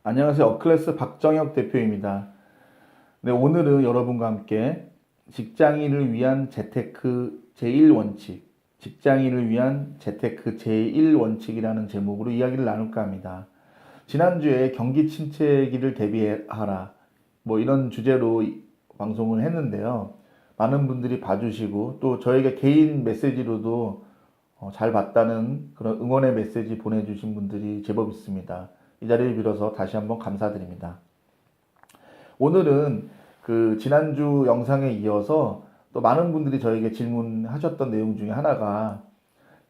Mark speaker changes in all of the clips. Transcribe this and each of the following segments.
Speaker 1: 안녕하세요. 어클래스 박정혁 대표입니다. 네, 오늘은 여러분과 함께 직장인을 위한 재테크 제1원칙, 직장인을 위한 재테크 제1원칙이라는 제목으로 이야기를 나눌까 합니다. 지난주에 경기 침체기를 대비하라, 이런 주제로 방송을 했는데요. 많은 분들이 봐주시고 또 저에게 개인 메시지로도 잘 봤다는 그런 응원의 메시지 보내주신 분들이 제법 있습니다. 이 자리를 빌어서 다시 한번 감사드립니다. 오늘은 그 지난주 영상에 이어서 또 많은 분들이 저에게 질문하셨던 내용 중에 하나가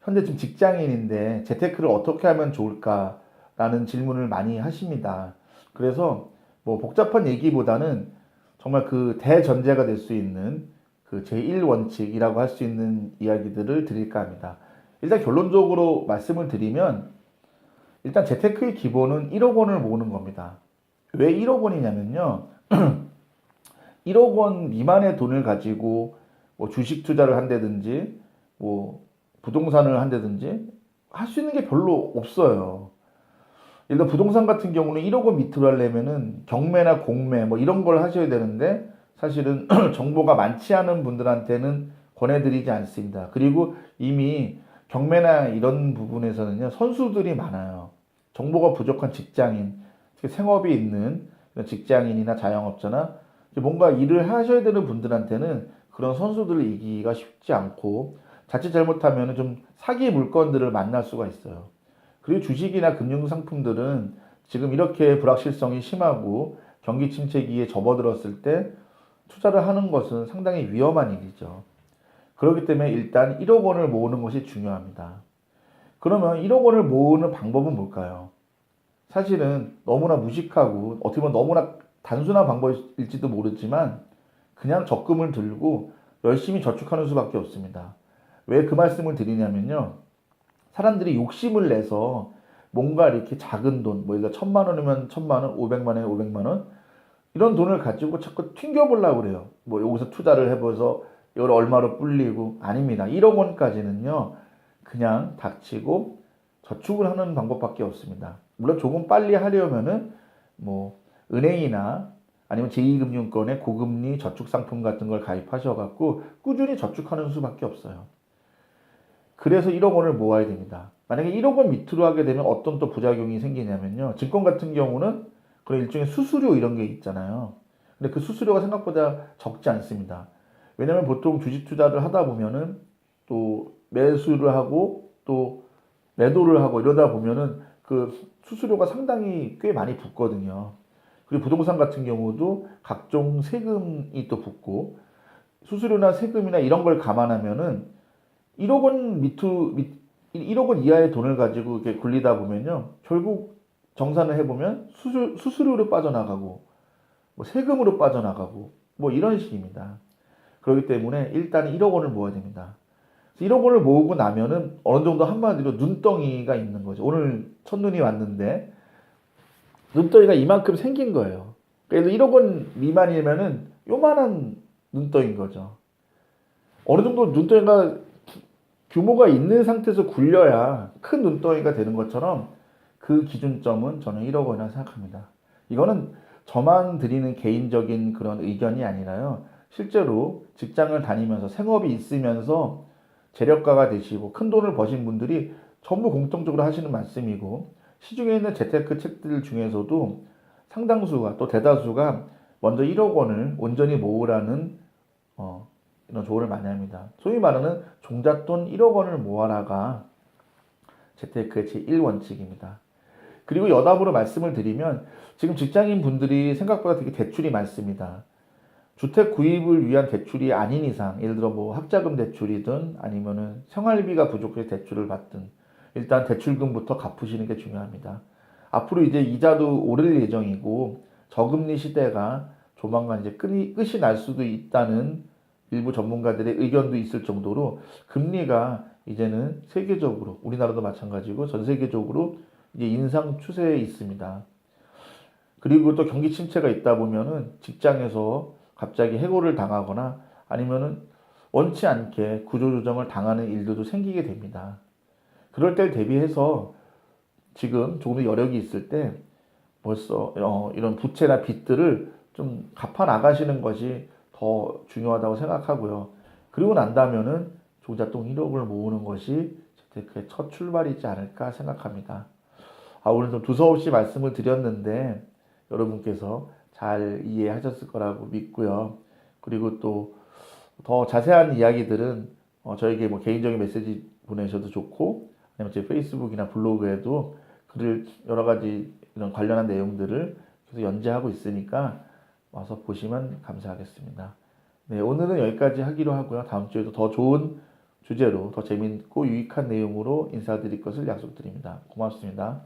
Speaker 1: 현재 지금 직장인인데 재테크를 어떻게 하면 좋을까라는 질문을 많이 하십니다. 그래서 복잡한 얘기보다는 정말 그 대전제가 될 수 있는 그 제1원칙이라고 할 수 있는 이야기들을 드릴까 합니다. 일단 결론적으로 말씀을 드리면 일단 재테크의 기본은 1억 원을 모으는 겁니다. 왜 1억 원이냐면요. 1억 원 미만의 돈을 가지고 주식 투자를 한다든지 부동산을 한다든지 할 수 있는 게 별로 없어요. 일단 부동산 같은 경우는 1억 원 밑으로 하려면은 경매나 공매 이런 걸 하셔야 되는데 사실은 정보가 많지 않은 분들한테는 권해드리지 않습니다. 그리고 이미 경매나 이런 부분에서는요 선수들이 많아요. 정보가 부족한 직장인, 생업이 있는 직장인이나 자영업자나 뭔가 일을 하셔야 되는 분들한테는 그런 선수들을 이기기가 쉽지 않고 자칫 잘못하면 좀 사기 물건들을 만날 수가 있어요. 그리고 주식이나 금융상품들은 지금 이렇게 불확실성이 심하고 경기 침체기에 접어들었을 때 투자를 하는 것은 상당히 위험한 일이죠. 그렇기 때문에 일단 1억 원을 모으는 것이 중요합니다. 그러면 1억 원을 모으는 방법은 뭘까요? 사실은 너무나 무식하고 어떻게 보면 너무나 단순한 방법일지도 모르지만 그냥 적금을 들고 열심히 저축하는 수밖에 없습니다. 왜 그 말씀을 드리냐면요. 사람들이 욕심을 내서 뭔가 이렇게 작은 돈, 예를 들어 1,000만 원이면 1,000만 원, 500만 원에 500만 원 이런 돈을 가지고 자꾸 튕겨보려고 그래요. 여기서 투자를 해봐서 이걸 얼마로 불리고 아닙니다. 1억 원까지는요. 그냥 닥치고 저축을 하는 방법밖에 없습니다. 물론 조금 빨리 하려면은 은행이나 아니면 제2금융권의 고금리 저축 상품 같은 걸 가입하셔갖고 꾸준히 저축하는 수밖에 없어요. 그래서 1억 원을 모아야 됩니다. 만약에 1억 원 밑으로 하게 되면 어떤 또 부작용이 생기냐면요. 증권 같은 경우는 그런 일종의 수수료 이런 게 있잖아요. 근데 그 수수료가 생각보다 적지 않습니다. 왜냐면 보통 주식 투자를 하다 보면은 또 매수를 하고 또 매도를 하고 이러다 보면은 그 수수료가 상당히 꽤 많이 붙거든요. 그리고 부동산 같은 경우도 각종 세금이 또 붙고 수수료나 세금이나 이런 걸 감안하면은 1억 원 1억 원 이하의 돈을 가지고 이렇게 굴리다 보면요. 결국 정산을 해보면 수수료로 빠져나가고 세금으로 빠져나가고 이런 식입니다. 그렇기 때문에 일단 1억 원을 모아야 됩니다. 1억 원을 모으고 나면은 어느 정도 한마디로 눈덩이가 있는 거죠. 오늘 첫눈이 왔는데 눈덩이가 이만큼 생긴 거예요. 그래서 1억 원 미만이면은 요만한 눈덩이인 거죠. 어느 정도 눈덩이가 규모가 있는 상태에서 굴려야 큰 눈덩이가 되는 것처럼 그 기준점은 저는 1억 원이라고 생각합니다. 이거는 저만 드리는 개인적인 그런 의견이 아니라요. 실제로 직장을 다니면서 생업이 있으면서 재력가가 되시고 큰 돈을 버신 분들이 전부 공통적으로 하시는 말씀이고 시중에 있는 재테크 책들 중에서도 상당수가 또 대다수가 먼저 1억 원을 온전히 모으라는 이런 조언을 많이 합니다. 소위 말하는 종잣돈 1억 원을 모아라가 재테크의 제1원칙입니다. 그리고 여담으로 말씀을 드리면 지금 직장인 분들이 생각보다 되게 대출이 많습니다. 주택 구입을 위한 대출이 아닌 이상, 예를 들어 학자금 대출이든 아니면은 생활비가 부족해서 대출을 받든 일단 대출금부터 갚으시는 게 중요합니다. 앞으로 이제 이자도 오를 예정이고 저금리 시대가 조만간 이제 끝이 날 수도 있다는 일부 전문가들의 의견도 있을 정도로 금리가 이제는 세계적으로 우리나라도 마찬가지고 전 세계적으로 이제 인상 추세에 있습니다. 그리고 또 경기 침체가 있다 보면은 직장에서 갑자기 해고를 당하거나 아니면은 원치 않게 구조조정을 당하는 일들도 생기게 됩니다. 그럴 때를 대비해서 지금 조금 더 여력이 있을 때 벌써 이런 부채나 빚들을 좀 갚아 나가시는 것이 더 중요하다고 생각하고요. 그리고 난다면은 종잣돈 1억을 모으는 것이 재테크의 첫 출발이지 않을까 생각합니다. 오늘 좀 두서없이 말씀을 드렸는데 여러분께서 잘 이해하셨을 거라고 믿고요. 그리고 또 더 자세한 이야기들은 저에게 뭐 개인적인 메시지 보내셔도 좋고, 아니면 제 페이스북이나 블로그에도 글을 여러 가지 이런 관련한 내용들을 계속 연재하고 있으니까 와서 보시면 감사하겠습니다. 네, 오늘은 여기까지 하기로 하고요. 다음 주에도 더 좋은 주제로 더 재밌고 유익한 내용으로 인사드릴 것을 약속드립니다. 고맙습니다.